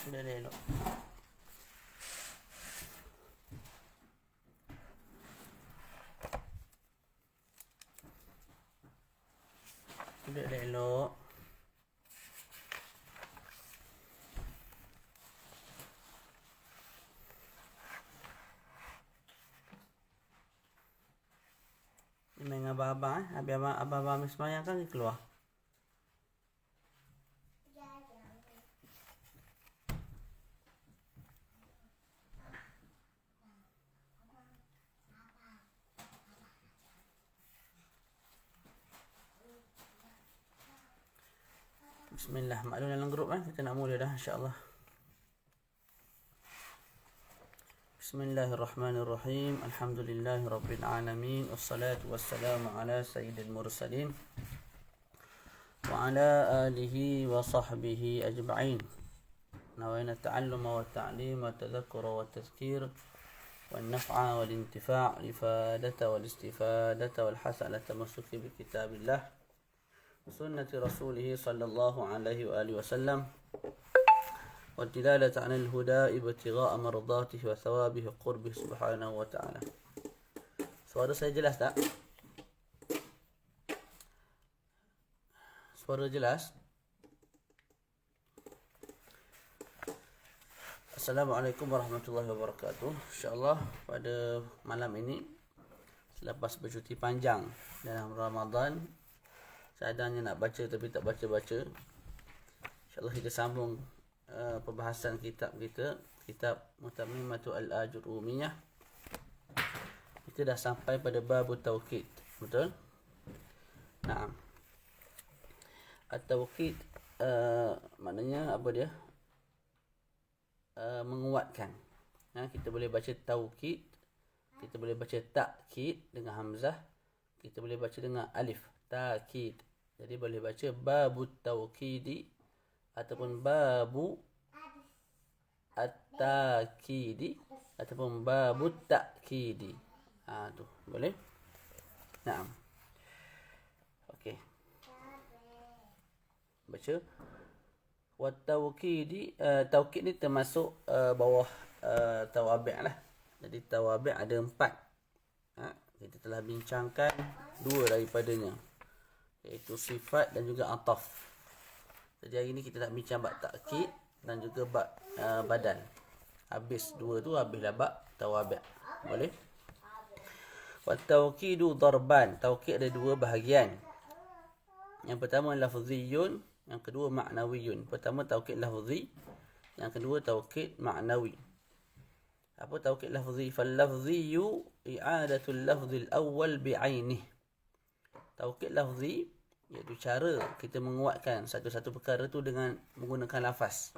Udah elok. Udah elok. Ini main abang-abang Habis abang-abang habis semayang kan dia keluar. Bismillah. Maklum dalam grup kan. Kita nak mula dah insya-Allah. Bismillahirrahmanirrahim. Alhamdulillahi rabbil alamin. Wassalatu wassalamu ala sayyidil mursalin wa ala alihi wa sahbihi ajma'in. Nawayna ta'alluma wa ta'lima wa tadhakkura wa tadhkir والنفع والانتفاع الإفادة والاستفادة والحسنة التمسك بكتاب الله وسنة رسوله صلى الله عليه وآله وسلم والدلالة عن الهدى ابتغاء مرضاته وثوابه قربه سبحانه وتعالى. Suara saya jelas tak? Suara jelas? Assalamualaikum warahmatullahi wabarakatuh. InsyaAllah pada malam ini, selepas bercuti panjang dalam Ramadan, seadanya nak baca tapi tak baca-baca, InsyaAllah kita sambung perbahasan kitab kita, kitab Mutammimatu al-Ajurumiyah. Kita dah sampai pada Babut Tawqid. Betul? Naam. At-Tawqid maknanya apa dia? Menguatkan. Kita boleh baca Tawqid, kita boleh baca Ta'kid dengan Hamzah, kita boleh baca dengan Alif, Ta'kid. Jadi boleh baca Babut Tawqidi ataupun Babu At-Ta'kidi ataupun Babut Ta'kidi. Tu boleh. Naam. Okey. Baca Wat-Tawqidi. Tawqid ni termasuk bawah tawabi' lah. Jadi tawabi' ada 4. Kita telah bincangkan 2 daripadanya, iaitu sifat dan juga ataf. Jadi hari ni kita nak bincang bab ta'kid dan juga bab badal. Habis 2 tu, habislah bab tawabi'. Boleh? Wat-Tawqidu darban. Tawqid ada 2 bahagian. Yang pertama lafziyun, yang kedua ma'nawiyun. Pertama tawqid lafzi, yang kedua tawqid ma'nawi. Apa tawqid lafzi? Fal-lafziyu i'adatul lafzil awwal bi'ainih. Tawqid lafzi iaitu cara kita menguatkan satu-satu perkara tu dengan menggunakan lafaz.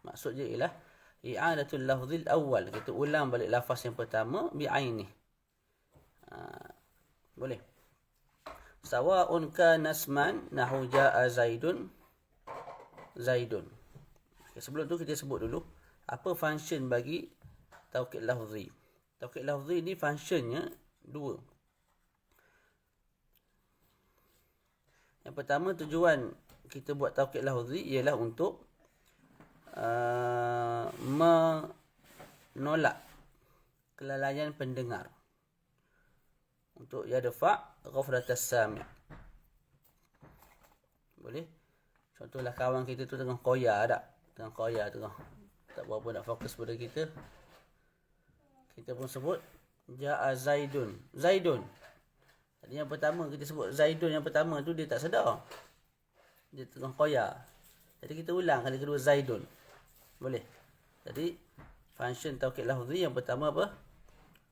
Maksudnya ialah i'adatul lafzil awwal, kita ulang balik lafaz yang pertama bi'ainih. Boleh. Sawa'un kana isman nahu ja'a zaidun zaidun. Sebelum tu kita sebut dulu apa function bagi tawqid lafzi. Tawqid lafzi ni functionnya 2. Yang pertama, tujuan kita buat tawqid lafzi ialah untuk menolak kelalaian pendengar, untuk yadfa' ghaflatas sami'. Boleh? Contohlah kawan kita tu tengah koya tak? Tengah koya, tengah tak berapa nak fokus pada kita. Kita pun sebut ja'a zaidun. Zaidun. Jadi yang pertama kita sebut zaidun, yang pertama tu dia tak sedar. Dia tengah koya. Jadi kita ulang kali kedua zaidun. Boleh? Jadi function tawqid lafzi yang pertama apa?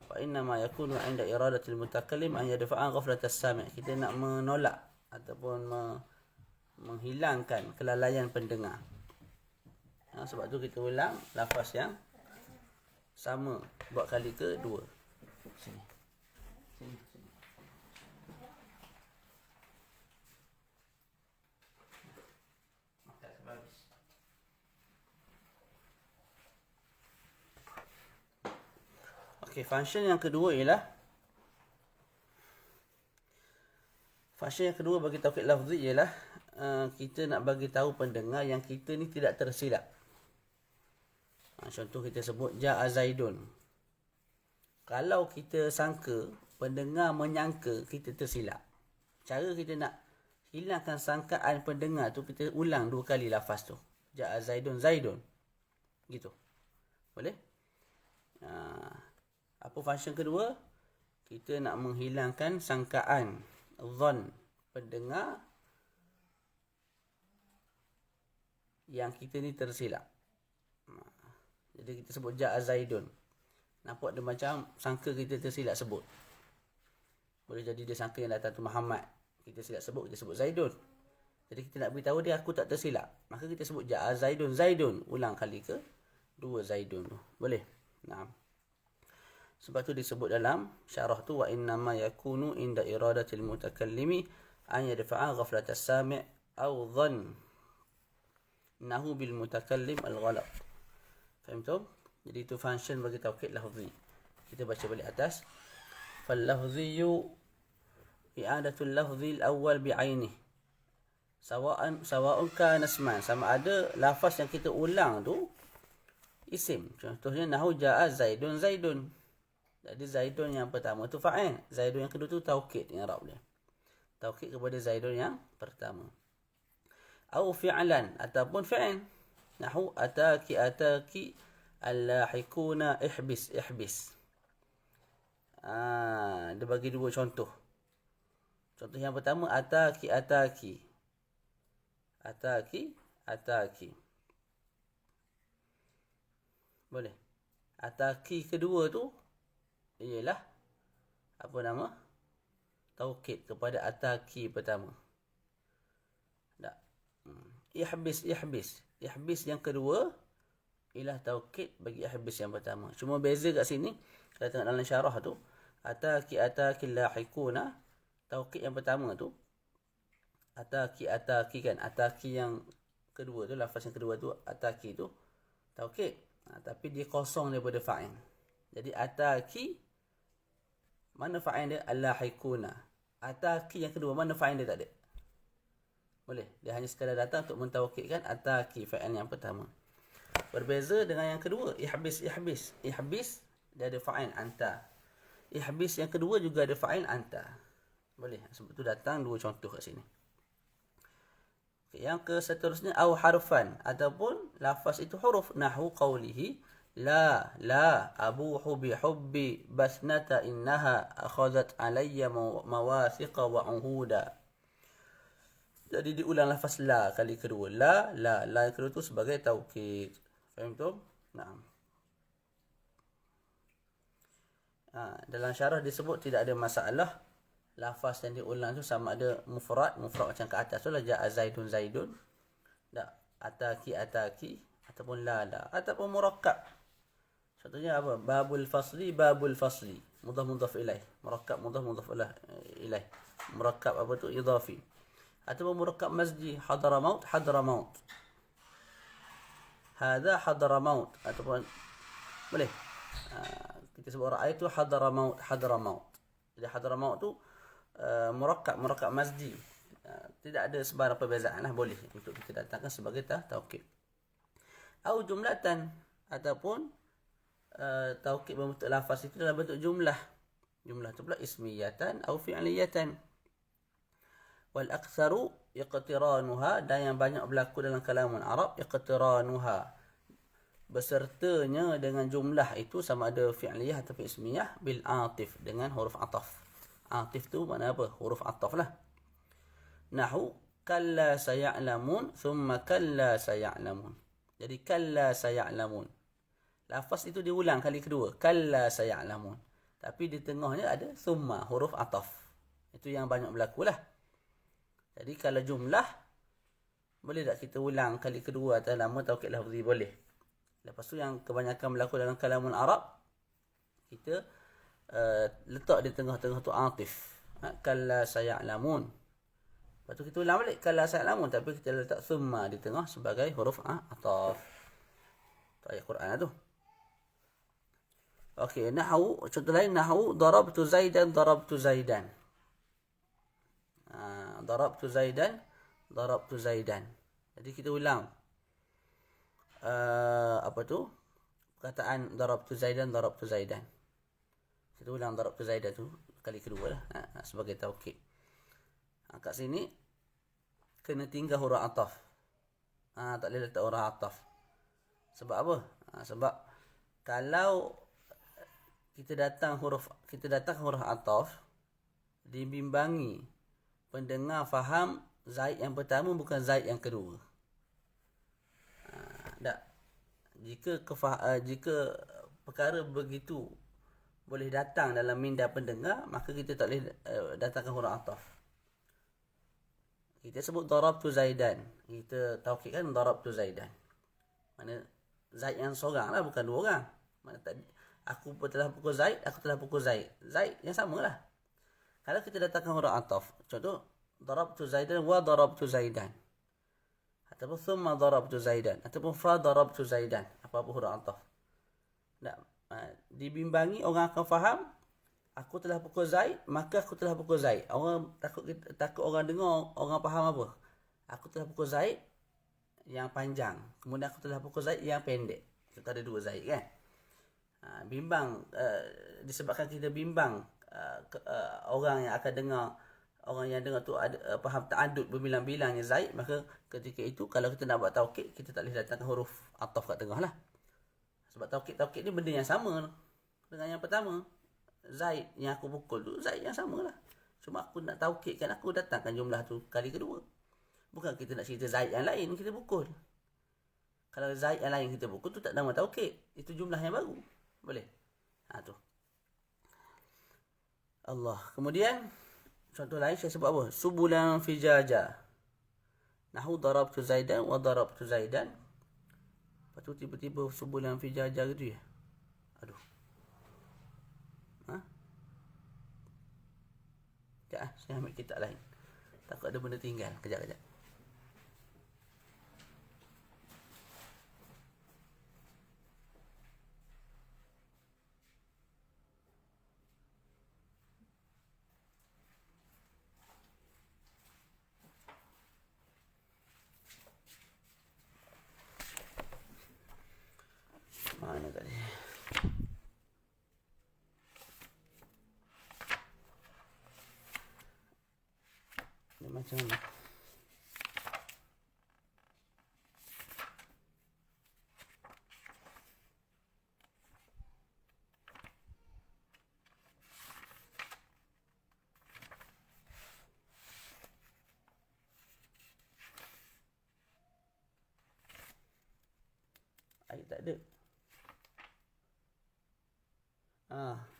Fa inna ma yakunu 'inda iradatil mutakallim an yadfa'a ghaflatas sami'. Kita nak menolak ataupun menghilangkan kelalaian pendengar. Sebab tu kita ulang lafaz yang sama buat kali kedua. Sini. Sini. Makan habis. Okey, function yang kedua ialah bagi tawqid lafzi ialah kita nak bagi tahu pendengar yang kita ni tidak tersilap. Contoh kita sebut ja'a Zaidun. Kalau kita sangka, pendengar menyangka, kita tersilap. Cara kita nak hilangkan sangkaan pendengar tu, kita ulang 2 kali lafaz tu. Ja'a Zaidun, Zaidun. Gitu. Boleh? Apa function kedua? Kita nak menghilangkan sangkaan, zon pendengar yang kita ni tersilap. Jadi kita sebut ja'a Zaidun. Nampak dia macam sangka kita tersilap sebut. Boleh jadi dia sangka yang datang tu Muhammad. Kita silap sebut, kita sebut Zaidun. Jadi kita nak beritahu dia aku tak tersilap. Maka kita sebut ja'a Zaidun, Zaidun. Ulang kali ke 2 Zaidun tu. Boleh? Nah. Sebab tu disebut dalam syarah tu wa innama yakunu inda iradatil mutakallimi an yadfa'a ghaflatas sami' aw dhann nahu bil mutakallim al-ghalat. Faham tu? Jadi itu function bagi taukid lafzi. Kita baca balik atas. Fal lafziyu i'adatul lafzi al-awwal bi'ainih. Sawa'un kana isman, sama ada lafaz yang kita ulang tu isim. Contohnya nahu ja'a Zaidun, Zaidun. Jadi Zaidun yang pertama tu fa'il. Zaidun yang kedua tu taukid yang Arab dia. Taukid kepada Zaidun yang pertama. Au fi'lan ataupun fi'il. Nahu ataki al-lahikuna ihbis. Dia bagi 2 contoh. Contoh yang pertama ataki. Boleh. Ataki kedua tu ialah apa nama? Taukid kepada ataki pertama. Tak. Ihbis. Ihbis yang kedua ialah taukid bagi ihbis yang pertama. Cuma beza kat sini, kalau tengok dalam syarah tu, ataki lahikuna, taukid yang pertama tu, ataki kan, ataki yang kedua tu, lafaz yang kedua tu, ataki tu, taukid. Tapi dia kosong daripada fa'il. Jadi ataki, mana fa'il dia? Al-lahikuna. Ataki yang kedua, mana fa'il dia? Tak ada. Boleh. Dia hanya sekadar datang untuk mentaukidkan ataki, fa'il yang pertama. Berbeza dengan yang kedua, ihbis. Ihbis, dia ada fa'il anta. Ihbis yang kedua juga ada fa'il anta. Boleh. Sebab tu datang 2 contoh kat sini. Okay, yang ke seterusnya, au harfan. Ataupun lafaz itu huruf. Nahu qawlihi. La abuhu bihubbi basnata innaha akhazat alayya mawathiqa wa uhuda. Jadi diulang lafaz la kali kedua. La yang kedua tu sebagai taukid. Faham tu? Naam. Dalam syarah disebut tidak ada masalah. Lafaz yang diulang tu sama ada mufrad macam ke atas tu lah, ja'a Zaidun. Tak, ataki ataupun la ataupun murakkab. Contohnya apa? Babul fasli. Mudhaf ilaih. Murakkab mudhaf ilaih. Murakkab apa tu? Idhafi. Ataupun murakkab masjid. Hadramaut. Hadha Hadramaut. Ataupun boleh. Kita sebut ra'aitu Hadramaut. Jadi Hadramaut tu murakkab masjid. Tidak ada sebarang perbezaan lah. Boleh untuk kita datangkan sebagai taukid. Au jumlatan, ataupun taukid berbentuk lafaz itu dalam bentuk jumlah. Jumlah tu pula ismiyatan atau fi'liyatan. Wal aktsaru iqtiranuha, dan yang banyak berlaku dalam kalamun Arab, iqtiranuha, besertanya dengan jumlah itu sama ada fi'liyah atau ismiyah, bil atif, dengan huruf ataf. Atif tu makna apa? Huruf ataf lah. Nahu kalla saya'lamun thumma kalla saya'lamun. Jadi kalla saya'lamun, lafaz itu diulang kali kedua, kalla saya'lamun, tapi di tengahnya ada thumma, huruf ataf. Itu yang banyak berlaku lah. Jadi kalau jumlah, boleh tak kita ulang kali kedua atas nama taukid lafzi? Boleh. Lepas tu yang kebanyakan berlaku dalam kalamun Arab, kita letak di tengah-tengah tu atif. Kalla saya'lamun. Lepas tu kita ulang balik kalla saya'lamun, tapi kita letak thumma di tengah sebagai huruf ataf. Tu ayat Quran lah tu. Okey, nahwu, contoh lain, nahwu darabtu Zaidan. Darabtu Zaidan. Jadi kita ulang apa tu? perkataan darabtu Zaidan. Kita ulang darabtu Zaidan tu kali kedua lah. Sebagai taukid. Kat sini kena tinggal huruf ataf. Tak boleh letak huruf ataf. Sebab apa? Sebab kalau kita datang huruf ataf, dibimbangi pendengar faham Zaid yang pertama bukan Zaid yang kedua. Tak. Jika perkara begitu boleh datang dalam minda pendengar, maka kita tak boleh datangkan huruf ataf. Kita sebut darabtu Zaidan. Kita taukidkan darabtu Zaidan. Mana Zaid yang seorang lah, bukan dua orang. Mana aku telah pukul Zaid, aku telah pukul Zaid. Zaid yang sama lah. Kalau kita datangkan huruf ataf, contoh darabtu Zaidan wa darabtu Zaidan, ataupun thumma darabtu Zaidan, ataupun fa darabtu Zaidan, apa-apa huruf ataf. Dibimbangi, orang akan faham aku telah pukul Zaid, maka aku telah pukul Zaid. Orang takut orang dengar, orang faham apa? Aku telah pukul Zaid yang panjang, kemudian aku telah pukul Zaid yang pendek. Kita ada dua Zaid kan? Bimbang, disebabkan kita bimbang orang yang akan dengar, orang yang dengar tu ada faham ta'adud berbilang-bilangnya Zaid, maka ketika itu kalau kita nak buat taukid, kita tak boleh datangkan huruf ataf kat tengah lah. Sebab taukid ni benda yang sama dengan yang pertama. Zaid yang aku pukul tu Zaid yang sama lah. Cuma aku nak taukidkan, aku datangkan jumlah tu kali kedua. Bukan kita nak cerita Zaid yang lain kita pukul. Kalau Zaid yang lain kita pukul tu tak nama taukid, itu jumlah yang baru. Boleh? Tu. Allah. Kemudian contoh lain saya sebut apa? Subulan fijaja. Nahu darabtu Zaidan wa darabtu Zaidan. Lepas tu tiba-tiba subulan fijaja gitu ya. Aduh. Sekejap saya ambil kitab lain. Takut ada benda tinggal. Kejap. Mana tadi? Dia macam mana? Ayat tak ada.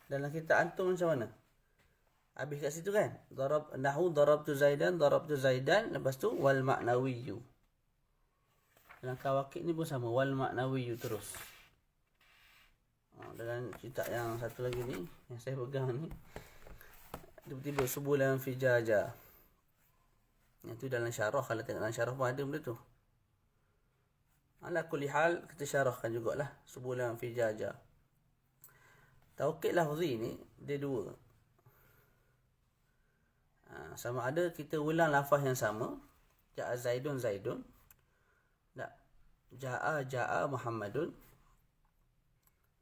Dalam kitab antum macam mana? Habis kat situ kan? Darabtu Zaidan, lepas tu wal ma'nawiyyu. Dalam kawakib ni pun sama, wal ma'nawiyyu terus. Dalam kitab yang satu lagi ni, yang saya pegang ni, tiba-tiba subulan fijaja. Yang tu dalam syarah, kalau tengok dalam syarah pun ada benda tu. Ala kulli hal, kita syarahkan jugalah subulan fijaja. Taukid lafzi ni dia dua. Sama ada kita ulang lafaz yang sama, ja'a Zaidun. Tak. Ja'a Muhammadun.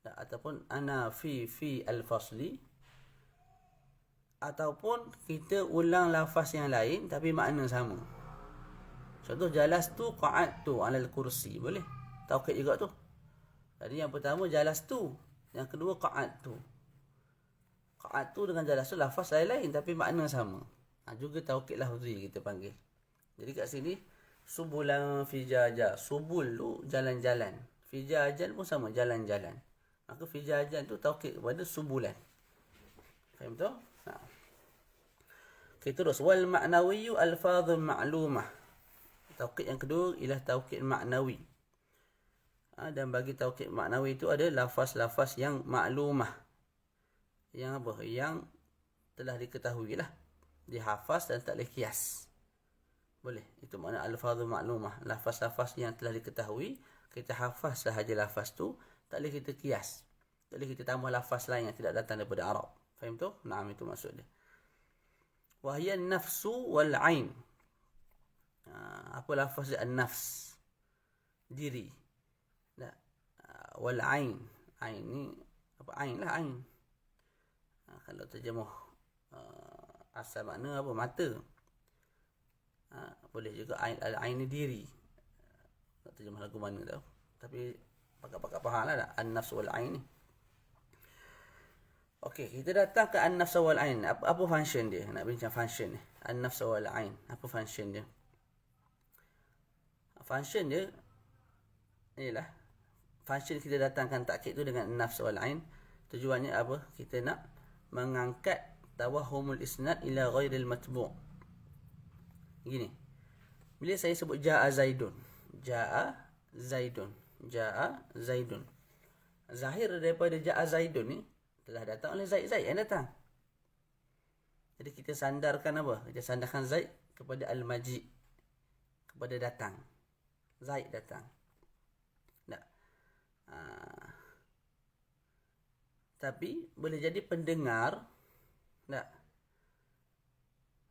Tak. Ataupun ana fi al-fasli. Ataupun kita ulang lafaz yang lain tapi makna sama. Contoh jalastu qa'adtu 'alal kursi, boleh? Taukid juga tu. Tadi yang pertama jalastu, yang kedua qa'adtu. Qa'adtu dengan jalastu lafaz lain-lain tapi makna sama. Juga taukid lafzi kita panggil. Jadi kat sini subulan fijaja. Subul tu jalan-jalan. Fijajan pun sama, jalan-jalan. Maka fijajan tu taukid kepada subulan. Faham tu? Okay, terus wal ma'nawiyyu alfadhun ma'lumah. Taukid yang kedua ialah taukid maknawi. Dan bagi taukid maknawi itu ada lafaz-lafaz yang maklumah. Yang apa? Yang telah diketahui lah. Dihafaz dan tak boleh kias. Boleh. Itu makna alfazul maklumah. Lafaz-lafaz yang telah diketahui, kita hafaz sahaja lafaz tu, tak boleh kita kias. Tak boleh kita tambah lafaz lain yang tidak datang daripada Arab. Faham tu? Naam, itu maksud dia. Wahyan nafsu wal ain. Apa lafaz dia? An-nafs. Diri. wal ain. Ain ni apa? Ain lah, ain. Kalau terjemuh asal makna apa? Mata. Boleh juga ain, ain ni diri. Tak terjemah lagu mana tau. Tapi pakar-pakar faham lah an-nafs wal ain ni. Okey, kita datang ke an-nafs wal ain. Apa function dia? Nak bincang function ni. An-nafs wal ain. Apa function dia? Function dia inilah. Function kita datangkan takkid tu dengan an-nafs wal ain. Tujuannya apa? Kita nak mengangkat tawahumul isnad ila ghairil matbu'. Gini. Bila saya sebut jaa zaidun. Jaa zaidun. Jaa zaidun. Zahir daripada jaa zaidun ni telah datang oleh Zaid yang datang. Jadi kita sandarkan apa? Kita sandarkan Zaid kepada al-maji, kepada datang. Zaid datang. Tak. Tapi boleh jadi pendengar tak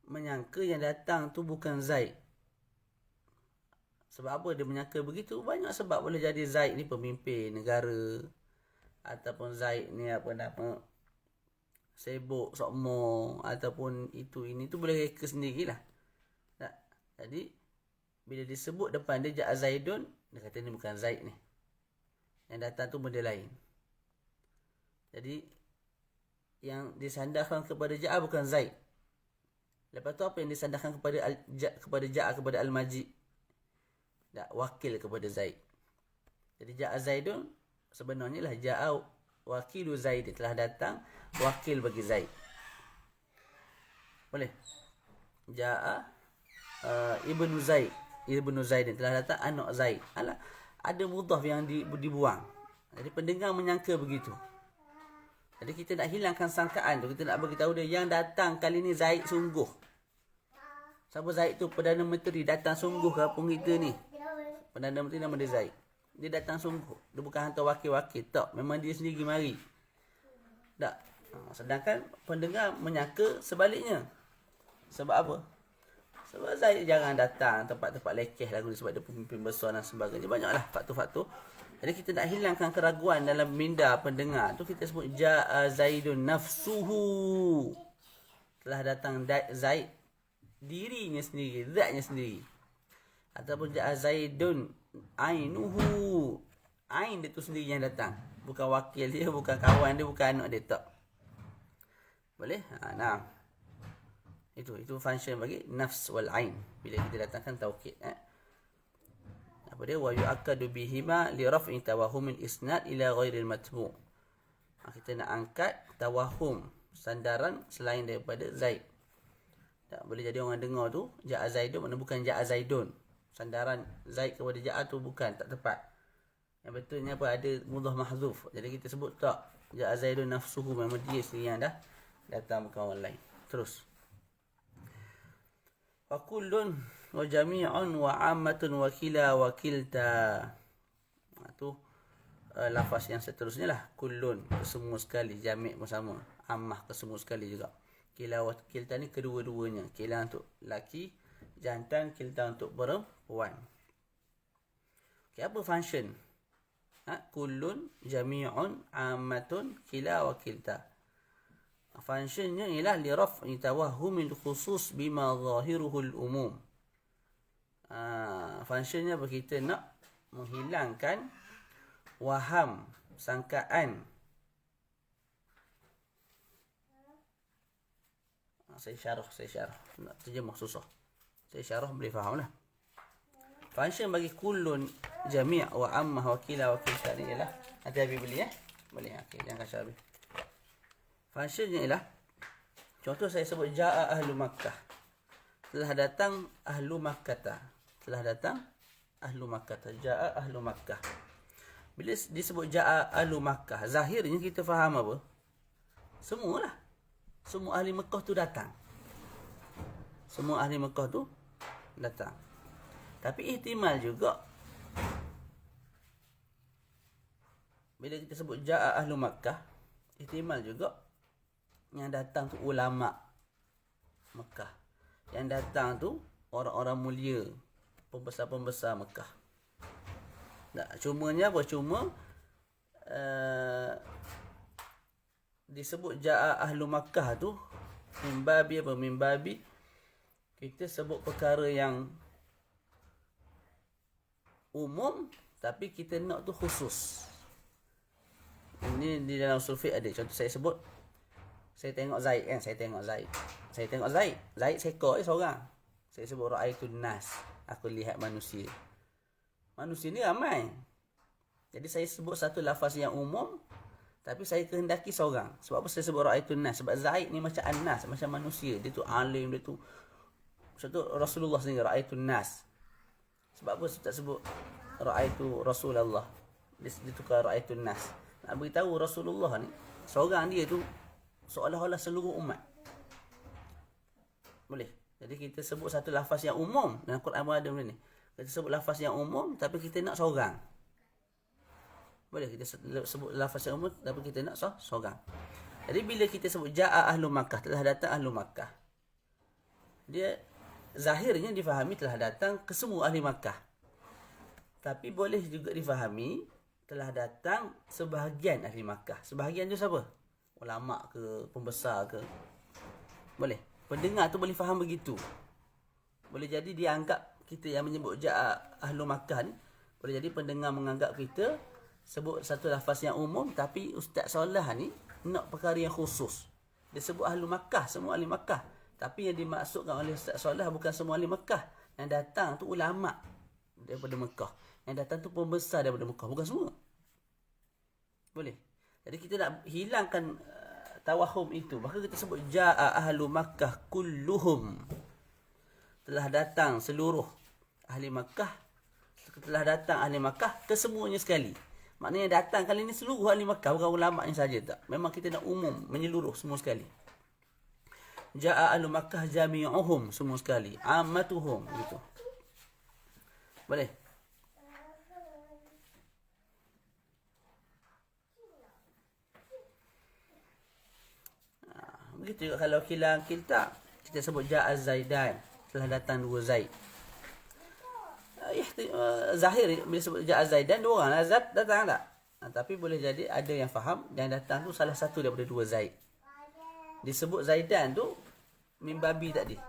menyangka yang datang tu bukan Zaid. Sebab apa dia menyangka begitu? Banyak sebab. Boleh jadi Zaid ni pemimpin negara, ataupun Zaid ni apa nama sibuk sokmo, ataupun itu ini tu boleh reka sendirilah. Tak? Jadi bila disebut depan dia jaa Zaidun, dia kata ni bukan Zaid ni. Yang datang tu benda lain. Jadi yang disandarkan kepada jaa bukan Zaid. Lepas tu apa yang disandarkan kepada jaa kepada al-maji? Tak, wakil kepada Zaid. Jadi jaa Zaidun sebenarnya lah jaa wakilu Zaid, telah datang wakil bagi Zaid. Boleh? Jaa ibnu Zaid. Ibnu Zaid telah datang anak Zaid. Alah, ada mudhaf yang dibuang. Jadi pendengar menyangka begitu. Jadi kita nak hilangkan sangkaan tu. Kita nak bagi tahu dia yang datang kali ni Zaid sungguh. Siapa Zaid tu? Perdana Menteri datang sungguh kampung kita ni. Perdana Menteri nama dia Zaid. Dia datang sungguh. Dia bukan hantar wakil-wakil. Tak. Memang dia sendiri mari. Tak. Sedangkan pendengar menyangka sebaliknya. Sebab apa? Sebab Zaid jarang datang tempat-tempat lekeh lagu ni. Sebab dia pemimpin besar dan sebagainya. Banyaklah faktor-faktor. Jadi kita nak hilangkan keraguan dalam minda pendengar. Tu kita sebut jaa Zaidun nafsuhu. Telah datang Zaid. Dirinya sendiri. Zatnya sendiri. Ataupun jaa Zaidun ainuhu. Ain dia tu sendiri yang datang. Bukan wakil dia, bukan kawan dia, bukan anak dia. Tak. Boleh? Nah. Itu function bagi nafs wal ain. Bila kita datangkan taukid. Apa dia? Wa yu'akkadu bihima li raf'i tawahumil isnad ila ghairil matbu'. Kita nak angkat tawahum, sandaran selain daripada Zaid. Tak boleh jadi orang dengar tu jaa Zaidun makna bukan jaa Zaidun. Sandaran Zaid kepada jaa tu bukan, tak tepat. Yang betulnya apa? Ada mudhaf mahzuf. Jadi kita sebut tak jaa Zaidun nafsuhu, memang dia sendiri yang dah datang, bukan orang lain. Terus. Wa kullun wa jami'un wa 'ammatun wa kila wa kilta. Tu lafaz yang seterusnya lah. Kullun, kesemua sekali. Jami' pun sama. Ammah, kesemua sekali juga. Kila wa kilta ni kedua-duanya. Kila untuk laki, jantan, kilta untuk perempuan. Okay, apa function? Kullun, jami'un, ammatun, kila wa kilta. Functionnya ialah li raf'i tawahhumil khusus bima zahiruhul umum. Functionnya apa? Kita nak menghilangkan waham, sangkaan. Saya syarah. Nak terjemah susah. Saya syarah boleh faham lah. Function bagi kullun, jami' wa ammah wa kila wa kilta ni ialah, nanti Habib beli boleh. Okay, jangan kasih Habib. Functionnya ialah, contoh saya sebut jaa ahlu Makkah. Telah datang ahlu Makkah. Telah datang ahlu Makkah. Jaa ahlu Makkah. Bila disebut jaa ahlu Makkah, zahirnya kita faham apa? Semualah. Semua ahli Mekah tu datang. Semua ahli Mekah tu datang. Tapi ihtimal juga bila kita sebut jaa ahlu Makkah, ihtimal juga yang datang tu ulama Mekah. Yang datang tu orang-orang mulia, pembesar-pembesar Mekah. Tak, cumanya apa? Cuma disebut ja'a ahlu Makkah tu mimbabi kita sebut perkara yang umum tapi kita nak tu khusus. Ini di dalam usul fiqh ada. Contoh saya sebut, saya tengok Zaid kan, saya tengok Zaid seekor seorang. Saya sebut ra'aitun nas, aku lihat manusia. Manusia ni ramai. Jadi saya sebut satu lafaz yang umum tapi saya kehendaki seorang. Sebab apa saya sebut ra'aitun nas? Sebab Zaid ni macam an-nas, macam manusia. Dia tu alim, dia tu. Contoh Rasulullah sendiri ra'aitun nas. Sebab apa saya tak sebut ra'aitu Rasulullah? Dia tukar ra'aitun nas. Nak beritahu Rasulullah ni seorang dia tu seolah-olah seluruh umat. Boleh. Jadi kita sebut satu lafaz yang umum. Dalam Quran ada benda ni. Kita sebut lafaz yang umum tapi kita nak seorang. Boleh kita sebut lafaz yang umum tapi kita nak seorang. Jadi bila kita sebut ja'a ahlu Makkah, telah datang ahlu Makkah, dia zahirnya difahami telah datang ke semua ahli Makkah. Tapi boleh juga difahami telah datang sebahagian ahli Makkah. Sebahagian tu siapa? Ulama ke, pembesar ke? Boleh. Pendengar tu boleh faham begitu. Boleh jadi dia anggap kita yang menyebut ja'a ahlu Makkah ni, boleh jadi pendengar menganggap kita sebut satu lafaz yang umum tapi Ustaz Solah ni nak perkara yang khusus. Dia sebut ahlu Makkah, semua ahli Makkah. Tapi yang dimaksudkan oleh Ustaz Solah bukan semua ahli Makkah. Yang datang tu ulama daripada Mekah. Yang datang tu pembesar daripada Mekah, bukan semua. Boleh. Jadi kita nak hilangkan tawahum itu. Maka kita sebut ja'a ahlu Makkah kulluhum. Telah datang seluruh ahli Makkah. Telah datang ahli Makkah kesemuanya sekali. Maknanya datang kali ini seluruh ahli Makkah, bukan ulama'nya saja tak. Memang kita nak umum, menyeluruh semua sekali. Ja'a ahlu Makkah jami'uhum, semua sekali. Ammatuhum, gitu. Boleh? Begitu juga kalau kilang kita sebut ja'a Zaidan, telah datang dua Zaid. Zahir bila sebut ja'a Zaidan, dua orang Zat datang tak? Tapi boleh jadi ada yang faham yang datang tu salah satu daripada dua Zaid. Disebut Zaidan tu mimbabi tadi.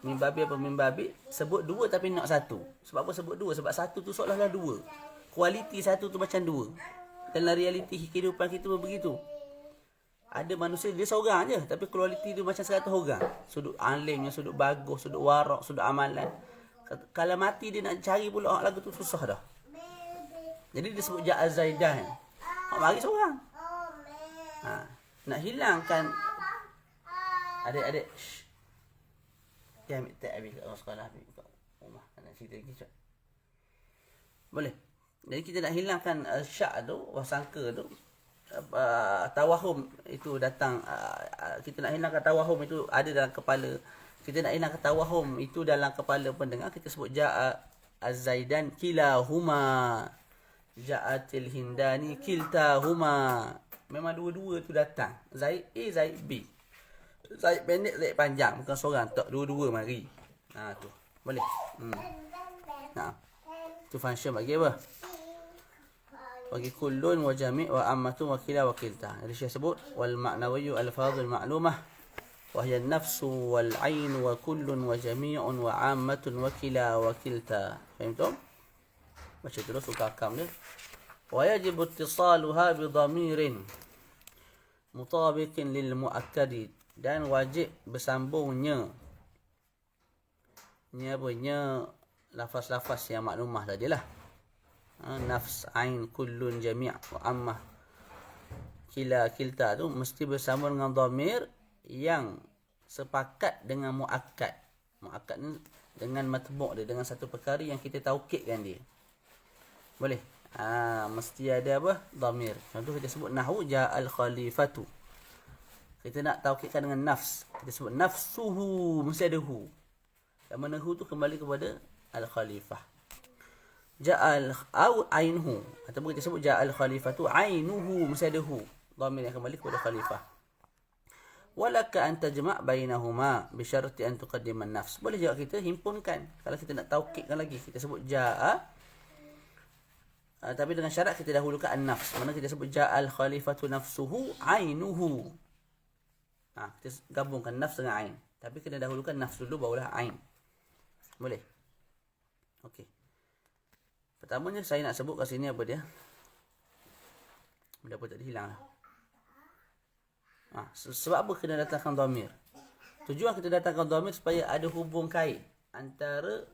Mimbabi sebut dua tapi nak satu. Sebab apa sebut dua? Sebab satu tu seolah-olah dua. Kualiti satu tu macam dua. Dalam realiti kehidupan kita pun begitu. Ada manusia dia seorang je tapi kualiti dia macam 100 orang. Sudut alimnya, sudut bagus, sudut warak, sudut amalan. Kalau mati dia nak cari pula orang lagu tu susah dah. Jadi dia sebut ja'a Zaidan. Mari seorang. Nak hilangkan adik-adik. Dia ambil tak habis kat sekolah, ambil kat rumah. Nak cerita lagi sekejap. Boleh. Jadi kita nak hilangkan syak tu, wasangka tu. Tawahum itu datang, kita nak hilangkan tawahum itu ada dalam kepala, kita nak hilangkan tawahum itu dalam kepala pendengar, kita sebut ja'a az-Zaidan kilahuma, ja'atil hindani kiltahuma. Memang dua-dua tu datang, Zaid A, Zaid B, Zaid pendek, Zaid panjang, bukan seorang tak, dua-dua mari. Tu boleh. Tu function bagi apa? Bagi kullun wa jami' wa ammatun wa kila wa kilta. Jadi Syekh sebut wal ma'nawiyyu alfadhul ma'lumah wa hiya an-nafsu wal 'ain wa kullun wa jami'un wa ammatun wa kila wa kilta. Faham tak? Baca terus ukakam dia. Wa yajibu ittisaluha bi dhamirin mutabiqin lil muakkadi, dan wajib bersambungnya lafaz-lafaz yang maklumah tadilah. Nafs, ain, kullun, jami' wa ammah, kila, kilta tu mesti bersama dengan dhamir yang sepakat dengan muakkad. Muakkad ni dengan matbu' dia, dengan satu perkara yang kita taukidkan dia. Boleh? Mesti ada apa? Dhamir. Contoh kita sebut nahwu ja'al khalifatu. Kita nak taukidkan dengan nafs. Kita sebut nafsuhu, mesti ada hu. Yang mana hu tu kembali kepada al-khalifah. Ja'al au ainhu, ataupun kita sebut ja'al khalifatu ainuhu, mesti ada hu, dhamir yang kembali kepada khalifah. Walaka an tajma' bainahuma bi syarti an tuqaddima an-nafs. Boleh juga kita himpunkan. Kalau kita nak taukidkan lagi, kita sebut ja'a tapi dengan syarat kita dahulukan an-nafs. Mana kita sebut ja'al khalifatu nafsuhu ainuhu. Kita gabungkan nafs dengan ain. Tapi kena dahulukan nafs dulu barulah ain. Boleh? Okey. Pertamanya saya nak sebut kat sini apa dia? Benda apa tadi hilang lah. Sebab apa kena datangkan dhamir? Tujuan kita datangkan dhamir supaya ada hubung kait antara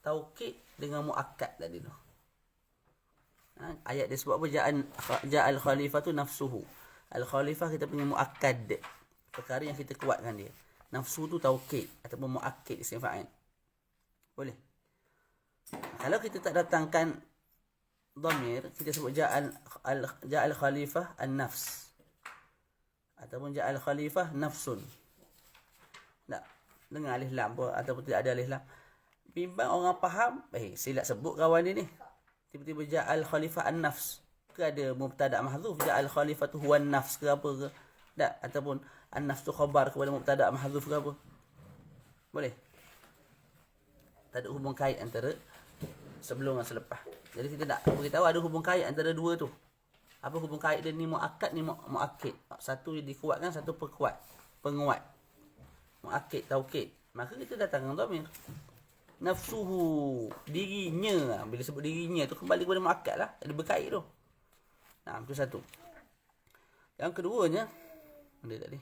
taukid dengan muakkad tadi tu. Ayat dia sebab apa? Ja'al khalifatu nafsuhu. Al-khalifah kita punya muakkad. Perkara yang kita kuatkan dia. Nafsu tu taukid ataupun muakkid isim fa'il. Boleh. Kalau kita tak datangkan dhamir, kita sebut ja'al khalifah an-nafs. Ataupun ja'al khalifah nafsun. Tak. Dengan alif lam ataupun tidak ada alif lam. Bimbang orang faham, silap sebut kawan dia ni. Tiba-tiba ja'al khalifah an-nafs. Ke ada mubtada' mahdhuf, ja'al khalifatu huwa an-nafs ke apa ke? Tak. Ataupun an-nafs tu khabar kepada mubtada' mahdhuf ke apa? Boleh. Tak ada hubung kait antara sebelum dan selepas. Jadi kita nak beritahu ada hubung kait antara dua tu. Apa hubung kait dia ni? Muakkad ni muakkid. Satu dikuatkan, satu penguat. Muakkid, taukid. Maka kita datangkan dhamir. Nafsuhu, dirinya. Bila sebut dirinya tu kembali kepada muakkad lah. Ada berkait tu. Itu satu. Yang keduanya, benda tadi.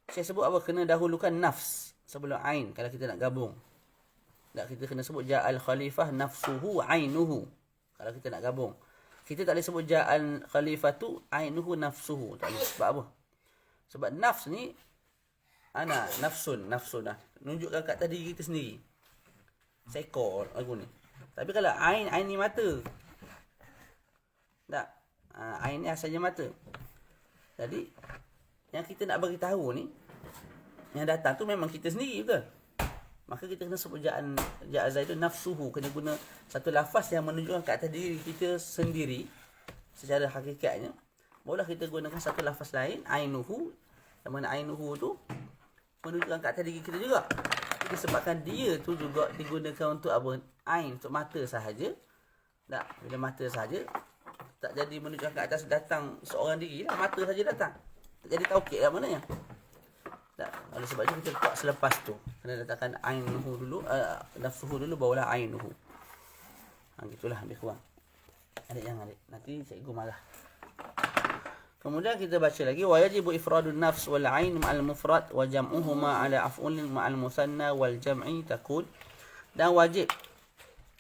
Saya sebut apa? Kena dahulukan nafs sebelum ain kalau kita nak gabung. Tak, kita kena sebut ja'al khalifah nafsuhu ainuhu. Kalau kita nak gabung. Kita tak boleh sebut ja'al khalifatu ainuhu nafsuhu. Tak boleh. Sebab apa? Sebab nafs ni nafsun lah. Nunjukkan kat atas diri kita sendiri. Seekor lagu ni. Tapi kalau ain ni mata. Tak. Ain ni asalnya mata. Jadi yang kita nak bagi tahu ni, yang datang tu memang kita sendiri ke? Maka kita kena sebut ja'a Zaidun nafsuhu. Kena guna satu lafaz yang menunjukkan kat atas diri kita sendiri secara hakikatnya. Barulah kita gunakan satu lafaz lain, ainuhu. Yang mana ainuhu tu menunjukkan kat atas diri kita juga. Disebabkan dia tu juga digunakan untuk apa? Ain, untuk mata sahaja. Tak, bila mata sahaja, tak jadi menunjukkan kat atas datang seorang diri lah. Mata saja datang. Tak jadi taukid lah maknanya. Tak, oleh sebab itu kita kuat selepas tu. Kena datangkan ainuhu dulu, nafsuhu dulu, barulah ainuhu. Gitulah lebih kurang. Adik jangan adik. Nanti cikgu marah. Kemudian kita baca lagi, wa yajibu ifradun nafs wal ain ma'al mufrad wa jam'uhuma ala af'ulin ma'al musanna wal jam'i takun. Dan wajib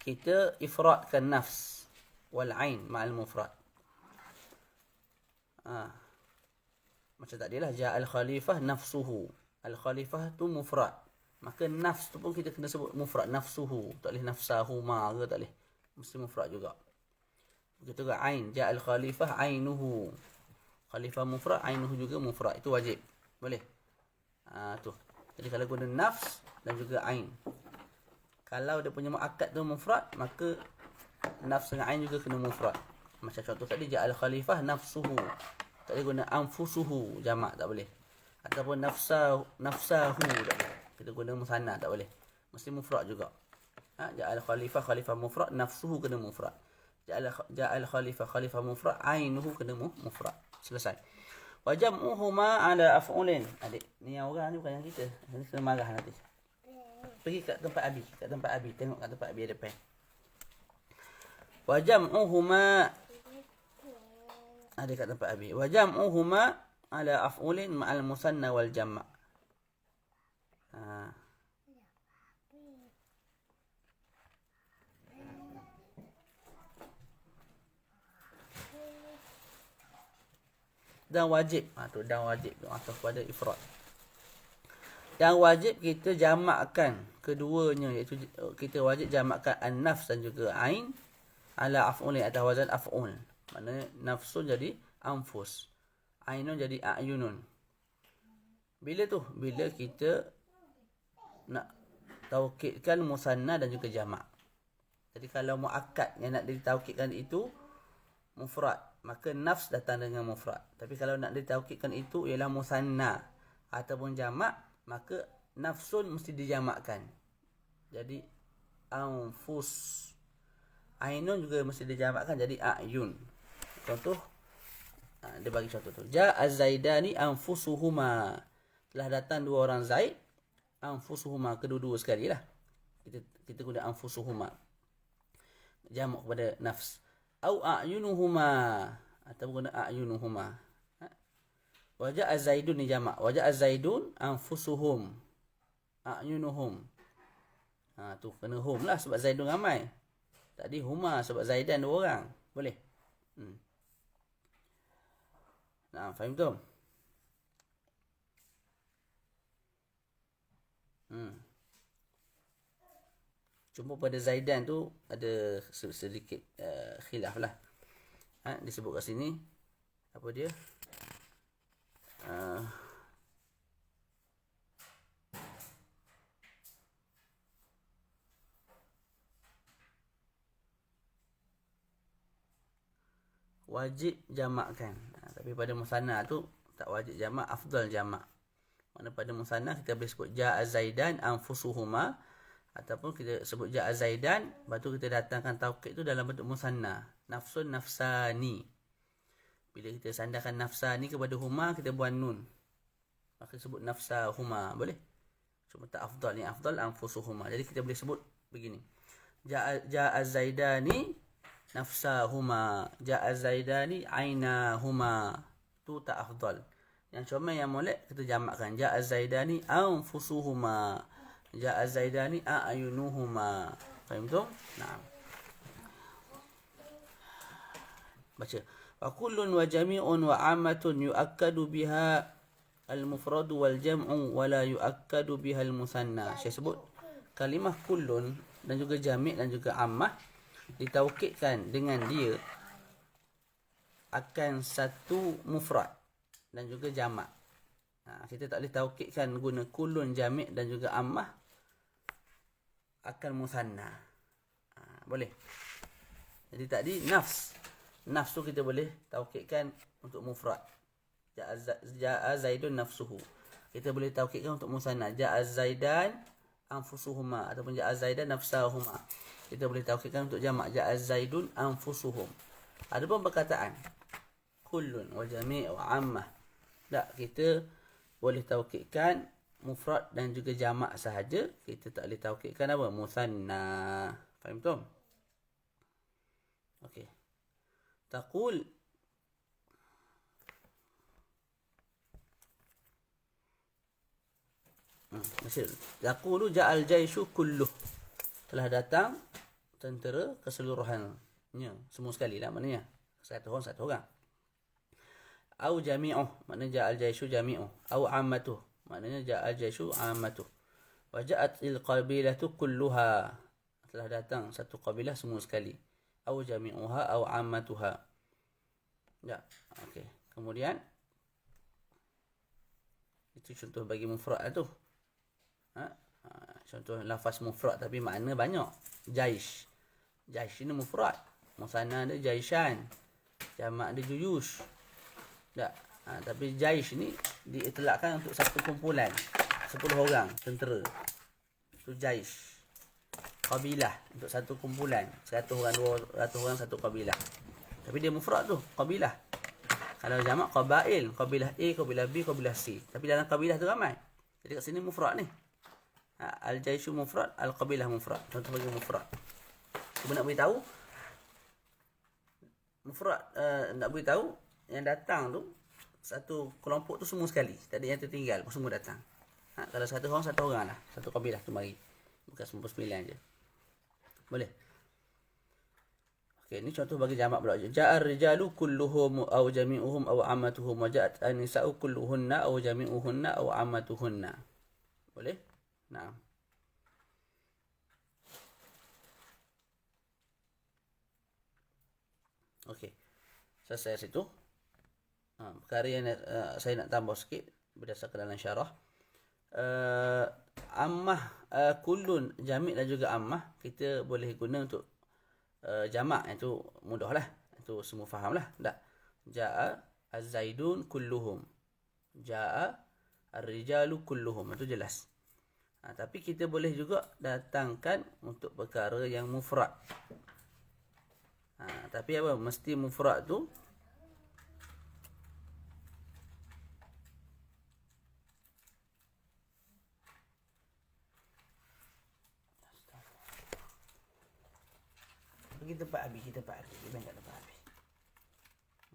kita ifradkan nafs wal ain ma'al mufrad. Macam tadi lah, ja'al khalifah nafsuhu. Al khalifah tu mufrad. Maka nafs tu pun kita kena sebut mufrad, nafsuhu. Tak boleh nafsahu ma ke, tak boleh. Mesti mufrad juga. Begitu juga ain, ja'al khalifah ainuhu. Khalifah mufrad, ainuhu juga mufrad. Itu wajib. Boleh? Tu. Jadi kalau guna nafs dan juga ain. Kalau dia punya muakkad tu mufrad, maka nafs dengan ain juga kena mufrad. Macam contoh tadi, ja'al khalifah nafsuhu. Tak boleh guna anfusuhu, jamak tak boleh. Ataupun nafsahu tak boleh. Kita guna musanna tak boleh. Mesti mufrad juga. Ja'al khalifah mufrad, nafsuhu kena mufrad. Ja'al khalifah mufrad, ainuhu kena mufrad. Selesai. Wa jam'uhuma ala af'ulin. Adik, ni yang orang ni bukan yang kita. Ni kena marah nanti. Pergi kat tempat Abi, tengok kat tempat Abi ada pen. Wa jam'uhuma, ada kat tempat Abi. Wa jam'uhuma ala af'ulin ma'al musanna wal jam'. Dan wajib, dan wajib atau pada ifrad. Dan wajib kita jamakkan keduanya, iaitu kita wajib jamakkan an-nafs dan juga ain ala af'ulin, atas wazan af'ul. Maknanya nafsun jadi anfus, ainun jadi a'yunun. Bila tu? Bila kita nak taukidkan musanna dan juga jamak. Jadi kalau muakkad yang nak ditaukidkan itu mufrad, maka nafs datang dengan mufrad. Tapi kalau nak ditaukidkan itu ialah musanna ataupun jamak, maka nafsun mesti dijamakkan. Jadi anfus. Ainun juga mesti dijamakkan jadi a'yun. Contoh, dia bagi contoh tu. Ja'a zaidani anfusuhuma. Telah datang dua orang Zaid. Anfusuhuma, kedua-dua sekali lah. Kita guna anfusuhuma. Jamak kepada nafs. Au a'yunuhuma. Atau guna a'yunuhuma. Waja'a zaidun ni jamak. Waja'a zaidun anfusuhum. A'yunuhum. Tu kena hum lah sebab zaidun ramai. Tadi huma sebab zaidan dua orang. Boleh? Nah, faham tu? Cuma pada zaidan tu ada sedikit khilaf lah. Disebut kat sini. Apa dia? Wajib jamakkan. Tapi pada musanna tu tak wajib jamak, afdal jamak. Mana pada musanna kita boleh sebut ja'a zaidan anfusuhuma, ataupun kita sebut ja'a zaidan, lepas tu kita datangkan taukid tu dalam bentuk musanna. Nafsun nafsani. Bila kita sandarkan nafsani kepada huma, kita buang nun. Maka sebut nafsahuma. Boleh? Cuma tak afdal. Yang afdal anfusuhuma. Jadi kita boleh sebut begini. Ja'a zaidani nafsahuma. Ja'a zaidani ainahuma. Tu tak afdal. Yang comel yang molek kita jamakkan. Ja'a zaidani anfusuhuma. Ja'a zaidani a'yunuhuma. Faham tu? Nah. Baca. Wa kullun wa jami'un wa ammatun yu'akkadu biha al-mufradu wal jam'u wa la yu'akkadu biha al-musanna. Saya sebut kalimah kullun dan juga jami' dan juga ammah ditaukidkan dengan dia akan satu mufrad dan juga jamak. Kita tak boleh taukidkan guna kullun, jami' dan juga ammah akan musanna. Boleh. Jadi tadi nafs. Nafs tu kita boleh taukidkan untuk mufrad. Ja'a zaidun nafsuhu. Kita boleh taukidkan untuk musanna. Ja'a zaidan anfusuhuma, ataupun ja'a zaidan nafsahuma. Kita boleh taukidkan untuk jamak. Ja'a zaidun anfusuhum. Adapun perkataan kullun wa jami' wa ammah, tak, kita boleh taukidkan mufrad dan juga jamak sahaja. Kita tak boleh taukidkan apa? Musanna. Faham tu? Okey. Taqul Masih Taqulu ja'al jaishu kulluh. Telah datang tentera keseluruhannya. Semua sekali lah maknanya. Satu orang. Au jami'uh, maknanya ja'al jaishu jami'uh. Au ammatuh, maknanya ja'al jaishu ammatuh. Wa ja'atil qabilatu kulluha. Telah datang satu kabilah semua sekali. Au jami'uha au ammatuha. Ya, okey. Kemudian itu contoh bagi mufrad tu. Contoh lafaz mufrad tapi makna banyak. Jaish. Jaish ini mufrad. Musanna dia jaishan. Jamak dia juyush. Tak. Tapi jaish ni diitlakkan untuk satu kumpulan. 10 orang tentera. Itu jaish. Kabilah untuk satu kumpulan. 100 orang, 200 orang satu kabilah. Tapi dia mufrad tu, kabilah. Kalau jamak qabail, kabilah A, kabilah B, kabilah C. Tapi dalam kabilah tu ramai. Jadi kat sini mufrad ni. Al-jaishu mufrad, al-qabilah mufrad. Contoh bagi mufrad. Cuba nak beritahu mufrad, nak beritahu yang datang tu satu kelompok tu semua sekali. Tak ada yang tertinggal, semua datang. Kalau satu orang lah. Satu kabilah tu mari. Bukan 99 je. Boleh. Okey, ni contoh bagi jamak pula. Ja'ar rijalu kulluhum aw jami'uhum aw ammatuhum wa ja'at an-nisa'u kulluhunna aw jami'uhunna aw ammatuhunna. Boleh? Naam. Okey. Selesai situ. Perkara yang saya nak tambah sikit berdasarkan dalam syarah. Ammah, kullun, jami' dan juga ammah kita boleh guna untuk jamak. Itu mudah lah. Itu semua faham lah. Tak? Ja'a az-zaidun kulluhum. Ja'a ar-rijalu kulluhum. Itu jelas. Tapi kita boleh juga datangkan untuk perkara yang mufrad. Tapi apa? Mesti mufrad tu pergi tempat habis, kita tempat habis. Dia main kat tempat habis.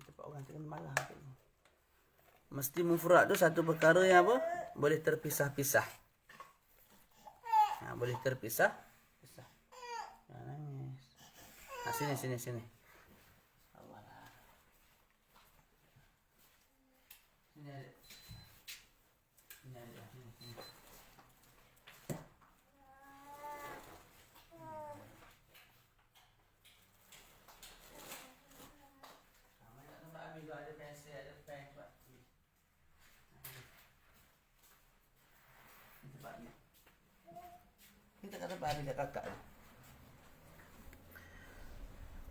Tempat orang tu kena marah. Mesti mufrad tu satu perkara yang apa? Boleh terpisah-pisah. Boleh terpisah. Jangan nangis. Sini. Allah lah. Sini ada. Sini. Ada pensel, ada pen buat. Kita kata apa ada kakak ni.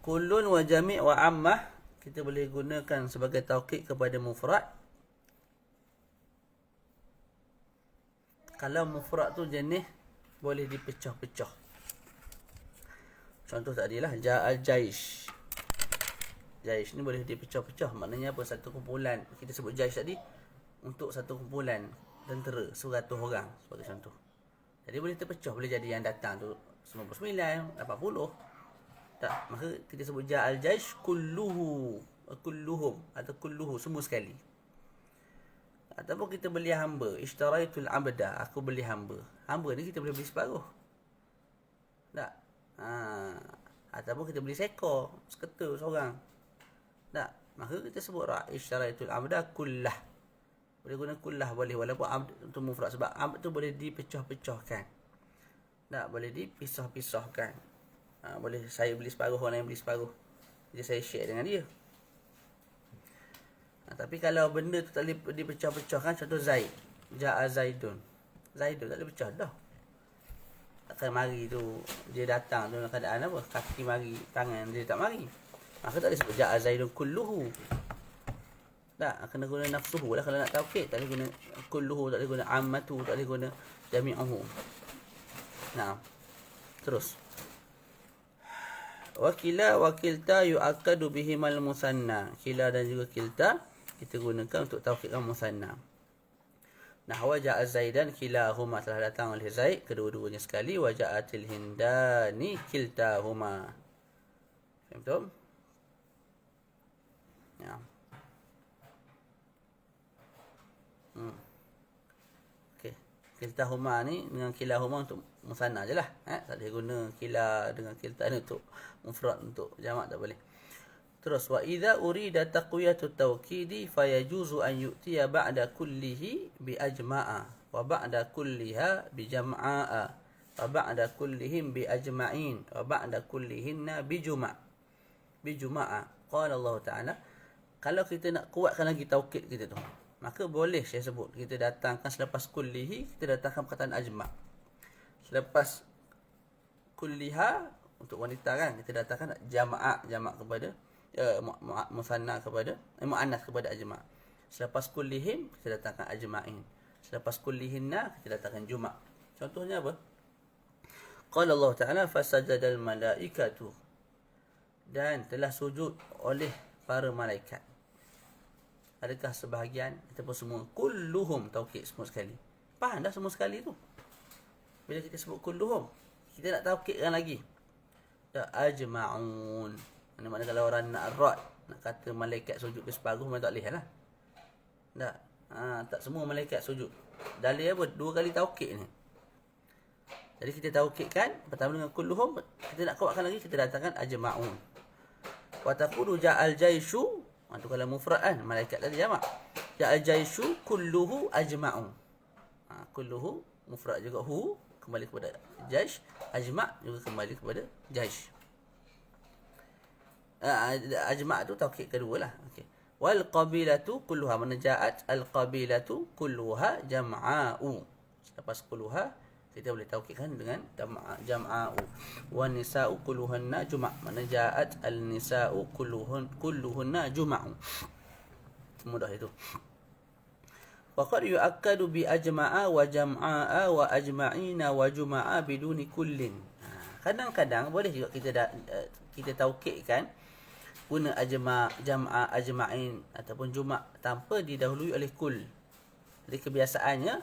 Kullun wa jami' wa ammah kita boleh gunakan sebagai taukid kepada mufrad. Kalau mufrad tu jenis boleh dipecah-pecah. Contoh tadilah ja'al jaish. Jaish ni boleh dipecah-pecah. Maknanya apa? Satu kumpulan. Kita sebut jaish tadi untuk satu kumpulan tentera 100 orang sebagai contoh. Jadi boleh terpecah. Boleh jadi yang datang tu 99, 80. Tak, maka kita sebut ja'al jaish kulluhum atau kulluhu, semua sekali. Ataupun kita beli hamba, ishtaraitul abda, aku beli hamba. Hamba ni kita boleh beli separuh. Tak? Ataupun kita beli seekor, seketul seorang. Tak? Maka kita sebut ishtaraitul abda kullah. Boleh guna kullah boleh, walaupun abd itu mufrad sebab abd tu boleh dipecah-pecahkan. Tak, boleh dipisah-pisahkan. Boleh saya beli separuh, orang yang beli separuh. Jadi saya share dengan dia. Tapi kalau benda tu tak boleh dipecah-pecahkan, contoh Zaid. Ja'a Zaidun. Zaidun tak boleh pecah dah. Takkan mari tu, dia datang dalam keadaan apa? Kaki mari, tangan dia tak mari. Maka tak boleh sebut Ja'a Zaidun kulluhu. Tak, kena guna nafsuhu lah kalau nak taukid. Tak boleh guna kulluhu, tak boleh guna ammatu, tak boleh guna jami'uhu. Nah, terus. Wakila wakilta yu'akkadu bihimal musanna. Kila dan juga kilta kita gunakan untuk taukidkan musanna. Nahwa ja'a Zaidan kilahuma, telah datang oleh Zaid kedua-duanya sekali. Wa ja'atil hindani kiltahuma. Faham betul? Ya. Okey. Kiltahuma ni dengan kilahuma untuk musanna je lah. Tak boleh guna kila dengan kilta ni untuk mufrad, untuk jamak tak boleh. Terus wa idza urida taqwiyatut tawkidi fayajuzu an yu'tiya ba'da kullihi bi ajma'a wa ba'da kulliha bi jam'a wa ba'da kullihim bi ajma'in wa ba'da kullihinna bi juma'a. Qala Allah Ta'ala, kalau kita nak kuatkan lagi taukid kita tu, maka boleh saya sebut kita datangkan selepas kullihi, kita datangkan perkataan ajma'. Selepas kulliha untuk wanita kan, kita datangkan jamak kepada musanna kepada muannas kepada ajma'. Selepas kullihim kita datangkan ajma'in. Selepas kullihinna kita datangkan juma'. Contohnya apa? Qala Allah Ta'ala fasajadal malaikatu, dan telah sujud oleh para malaikat. Adakah sebahagian ataupun semua? Kulluhum, taukid semua sekali. Faham dah semua sekali tu. Bila kita sebut kulluhum, kita nak taukidkan lagi. Ya ajma'un. Mana mana kalau orang nak rad, nak kata malaikat sujud ke separuh, memang tak boleh lah. Tak. Tak semua malaikat sujud. Dalil apa? 2 kali taukid ni. Jadi kita taukidkan pertama dengan kulluhum, kita nak kuatkan lagi, kita datangkan ajma'un. Wa taqulu ja'al jaishu, itu kalau mufrad kan, malaikat tadi jamak. Ja'al jaishu kulluhu ajma'un. Kulluhu mufrad juga, hu kembali kepada jaish, ajma' juga kembali kepada jaish. Ajma' tu taukid kedua lah. Okey. Wal qabilatu kulluha, mana ja'at al qabilatu kulluha jam'a'u. Selepas kulluha kita boleh taukidkan dengan jam'a'u. Wan nisa'u kulluhunna juma', mana ja'at al nisa'u kulluhunna juma'u. Mudah itu. Waqad yu'akkadu bi ajma'a wa jam'a'a wa ajma'ina wa juma'a biduni kullin. Kadang-kadang boleh juga kita taukidkan guna jam'a ajma'in ataupun juma' tanpa didahului oleh kul. Jadi kebiasaannya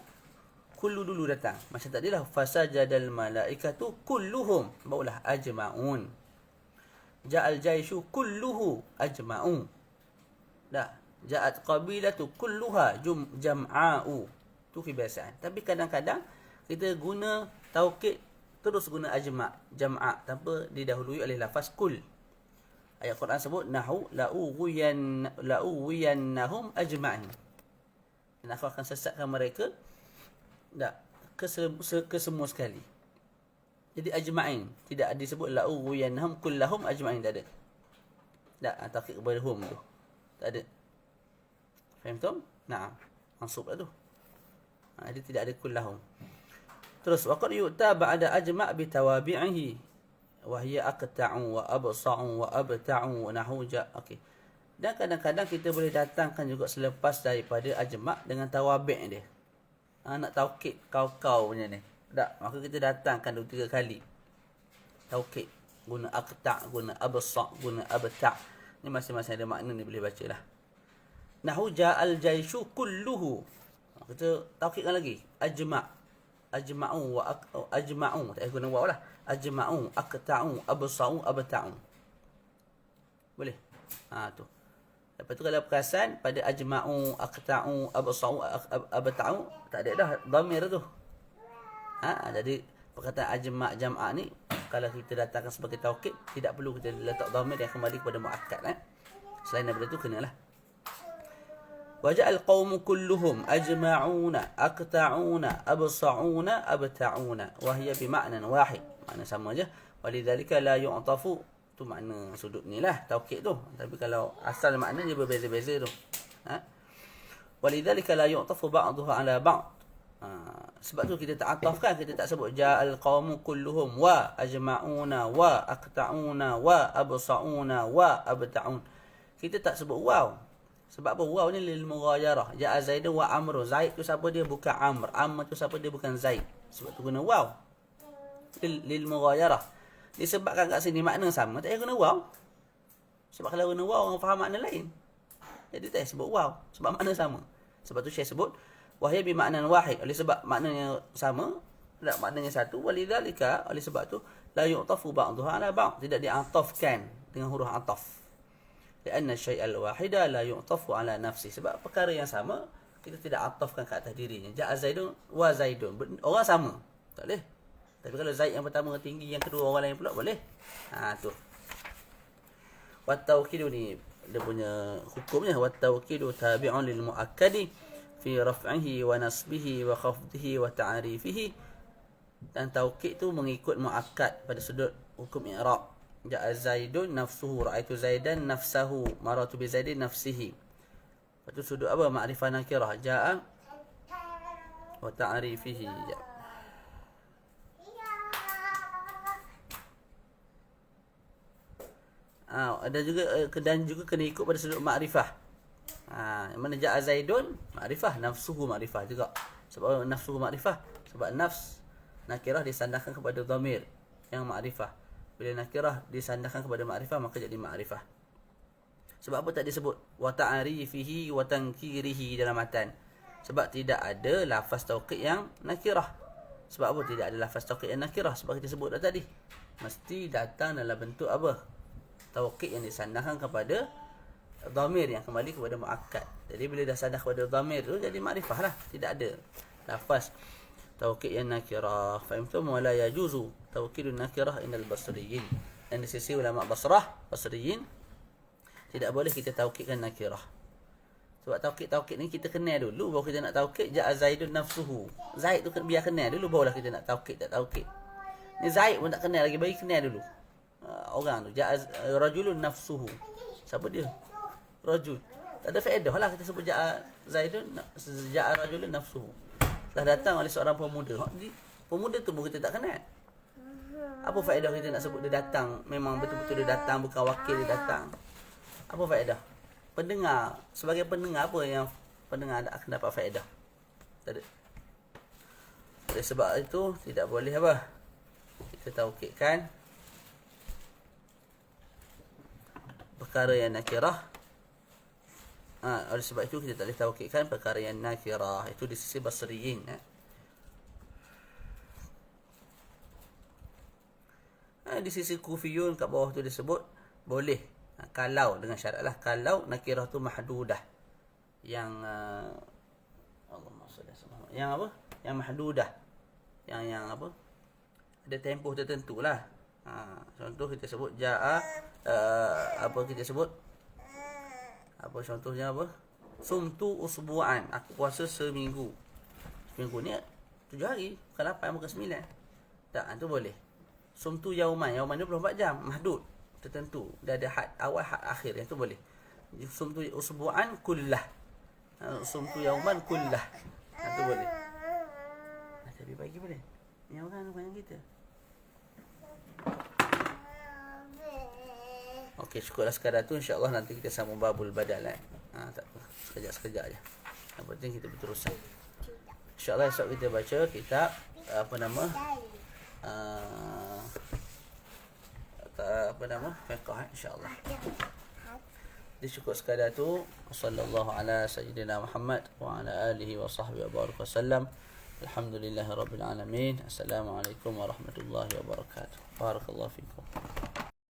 kullu dulu datang. Macam tadilah fasajadal malaikatu kulluhum, barulah ajma'un. Ja'al jaishu kulluhu ajma'u. Dah, ja'at qabilatu kulluha jam'a'u. Tu kebiasaan. Tapi kadang-kadang kita guna taukid terus guna jam'a tanpa didahului oleh lafaz kul. Ayat Quran sebut nahu la'uwiyannahum ajma'in. Dan aku akan sesatkan mereka ke semua sekali. Jadi ajma'in tidak disebut la'uwiyannahum kullahum ajma'in, tak ada. Tak, taukid kepada hum tu. Tak ada. Faham tu? Naam. Mansub lah tu. Jadi tidak ada kullahum. Terus waqad yu'ta ba'da ajma' bi tawabi'ihi wa hiya aqta'u wa absa'u wa abta'u nahu okey. Dan kadang-kadang kita boleh datangkan juga selepas daripada ajma' dengan tawabi' dia. Nak taukid kau-kau punya ni. Tak, maka kita datangkan 2-3 kali. Taukid guna aqta', guna absa', guna abta'. Ni masing-masing ada makna ni, boleh bacalah. Nahu ja'al jaishu kulluhu. Kita taukidkan lagi. Ajma'u wa ajma'u. Tak guna waw lah. Ajma'u, aqta'u, absa'u, abta'u. Boleh? Tu. Lepas tu kalau perasan pada ajma'u, aqta'u, absa'u, abta'u, tak ada dah dhamir tu. Jadi perkataan ajma' jam'a ni kalau kita datangkan sebagai taukid, tidak perlu kita letak dhamir yang kembali kepada muakkad. Selain daripada tu kenalah. Waja'al qawmu kulluhum ajma'una aqta'una absa'una abta'una wa hiya bima'nan wahid. Makna sama je. Walidzalika la yu'tafu, tu makna sudut ni lah taukid tu. Tapi kalau asal makna dia berbeza-beza tu. Walidzalika la yu'tafu ba'daha 'ala ba'd. Sebab tu kita tak atafkan, kita tak sebut ja'al qawmu kulluhum wa ajma'una wa aqta'una wa absa'una wa abta'un. Kita tak sebut waw. Sebab apa? Waw ni lil mughayarah. Ja'a Zaidun wa Amrun. Zaid tu siapa dia? Bukan Amr. Amr tu siapa dia? Bukan Zaid. Sebab tu guna waw. Lil mughayarah. Disebabkan kat sini makna sama, tak payah guna waw. Sebab kalau guna waw, orang faham makna lain. Jadi tak payah sebut waw. Sebab makna sama. Sebab tu Syekh sebut wahya bi maknan wahid. Oleh sebab maknanya sama, tak maknanya satu. Walidzalika, oleh sebab tu la yu'tafu ba'daha 'ala ba'd. Tidak diatafkan dengan huruf ataf. Kerana syai'al wahida la yu'tafu ala nafsi. Sebab perkara yang sama kita tidak atafkan ke atas dirinya. Ja'a Zaidun wa Zaidun. Orang sama. Tak boleh. Tapi kalau Zaid yang pertama tinggi, yang kedua orang lain pula boleh. Tu. Wa tawkidu ni dia punya hukumnya. Wa tawkidu tabi'un lil muakkadi fi raf'ihi wa nasbihi wa khafdihi wa ta'rifihi. Dan taukid tu mengikut muakkad pada sudut hukum i'rab. Ja'a Zaidun nafsuhu, ra'aitu Zaidan nafsahu, maratu bi Zaidin nafsihi. Lepas tu sudut apa? Ma'rifah nakirah. Ja'a wa ta'rifihi. Ada juga dan juga kena ikut pada sudut ma'rifah. Yang mana ja'a Zaidun ma'rifah, nafsuhu ma'rifah juga. Sebab nafsuhu ma'rifah, sebab nafs nakirah disandarkan kepada dhamir yang ma'rifah. Bila nakirah disandarkan kepada ma'rifah, maka jadi ma'rifah. Sebab apa tak disebut wa ta'rifihi wa tankirihi dalam matan? Sebab tidak ada lafaz taukid yang nakirah. Sebab apa tidak ada lafaz taukid yang nakirah? Sebab kita sebut dah tadi, mesti datang dalam bentuk apa? Taukid yang disandarkan kepada dhamir yang kembali kepada muakkad. Jadi bila dah sandar kepada dhamir tu, jadi ma'rifah lah. Tidak ada lafaz taukid yang nakirah. Fahimtum? Wala yajuzu taukidun nakirah indal basriyin. Dan di sisi ulama basriyin tidak boleh kita taukidkan nakirah. Sebab taukid ni kita kenal dulu baru kita nak taukid. Ja'a Zaidun nafsuhu. Zaid tu biar kenal dulu barulah kita nak taukid tak taukid. Ni Zaid pun tak kenal lagi, bagi kenal dulu. Orang tu ja'a rajulun nafsuhu. Siapa dia? Rajul. Tak ada faedah lah kita sebut ja'a Zaidun, ja'a rajulun nafsuhu. Telah datang oleh seorang pemuda. Pemuda tu pun kita tak kenal. Apa faedah kita nak sebut dia datang? Memang betul-betul dia datang, bukan wakil dia datang. Apa faedah? Pendengar, sebagai pendengar apa yang pendengar akan dapat faedah? Tak ada. Oleh sebab itu tidak boleh apa? Kita taukidkan perkara yang nakirah. Oleh sebab itu kita tak boleh taukidkan perkara yang nakirah. Itu di sisi basriyin. Di sisi kufiyun kat bawah tu disebut boleh. Kalau dengan syarat lah, kalau nakirah tu mahdudah. Yang Allahumma salli ala Muhammad. Yang apa? Yang mahdudah. Yang apa? Ada tempoh tertentu lah. Contoh kita sebut ja'a, apa kita sebut? Apa contohnya apa? Sumtu usbu'an. Aku puasa seminggu. Seminggu ni 7 hari. Bukan 8, bukan 9. Tak, itu boleh. Sumtu yauman. Yauman 24 jam. Mahdud. Tertentu. Dia ada had awal, had akhir. Yang tu boleh. Sumtu usbu'an kullah. Sumtu yauman kullah. Itu boleh. Tapi bagi boleh. Yang orang bukan kita. Okey, cukuplah sekadar tu. InsyaAllah nanti kita sambung babul badal. Tak apa. Sekejap-sekejap je. Yang penting kita berterusan. InsyaAllah esok kita baca kitab apa nama? Fiqh, insyaAllah. Jadi cukup sekadar tu. Sallallahu ala sayyidina Muhammad wa ala alihi wa sahbihi wa baraka wasallam. Alhamdulillahirabbil alamin. Assalamualaikum warahmatullahi wabarakatuh. Barakallahu fikum.